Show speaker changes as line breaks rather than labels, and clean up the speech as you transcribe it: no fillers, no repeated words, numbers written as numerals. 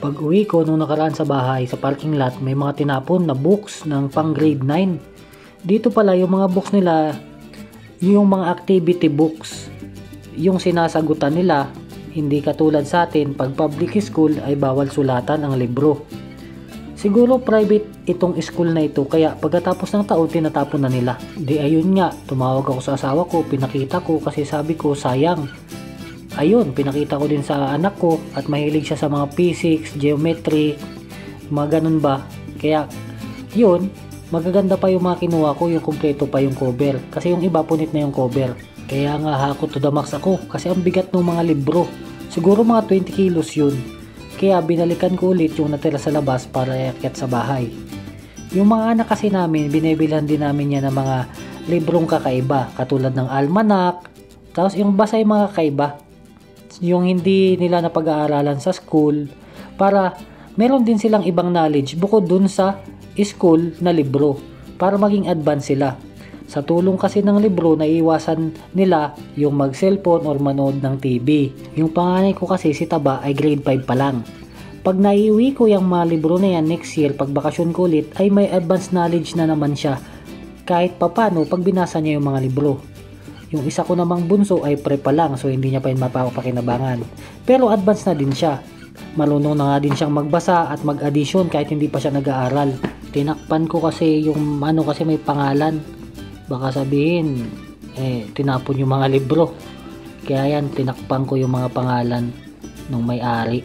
Pag uwi ko nung nakaraan sa bahay, sa parking lot, may mga tinapon na books ng pang grade 9. Dito pala yung mga books nila, yung mga activity books. Yung sinasagutan nila, hindi katulad sa atin, pag public school ay bawal sulatan ang libro. Siguro private itong school na ito, kaya pagkatapos ng taon tinatapon na nila. Di ayun nga, tumawag ako sa asawa ko, pinakita ko kasi sabi ko sayang. Ayun, pinakita ko din sa anak ko at mahilig siya sa mga physics, geometry, mga ganun ba. Kaya yun, magaganda pa yung mga kinuha ko, yung kumpleto pa yung cover. Kasi yung iba punit na yung cover. Kaya nga hakot to the max ako kasi ang bigat ng mga libro. Siguro mga 20 kilos yun. Kaya binalikan ko ulit yung natira sa labas para iakyat sa bahay. Yung mga anak kasi namin, binibilhan din namin yan ng mga librong kakaiba. Katulad ng almanac. Tapos yung basta yung mga kakaiba. Yung hindi nila napag-aaralan sa school. Para meron din silang ibang knowledge bukod dun sa school na libro. Para maging advance sila. Sa tulong kasi ng libro, naiiwasan nila yung mag-cellphone or manood ng TV. Yung panganay ko kasi si Taba ay grade 5 pa lang. Pag naiuwi ko yung mga libro na yan next year, pag bakasyon ko ulit, ay may advanced knowledge na naman siya. Kahit papano, pag binasa niya yung mga libro. Yung isa ko namang bunso ay pre pa lang, so hindi niya pa yun mapapakinabangan. Pero advanced na din siya. Marunong na nga din siyang magbasa at mag-addition kahit hindi pa siya nag-aaral. Tinakpan ko kasi yung kasi may pangalan. Baka sabihin, tinapon yung mga libro. Kaya yan, tinakpan ko yung mga pangalan ng may-ari.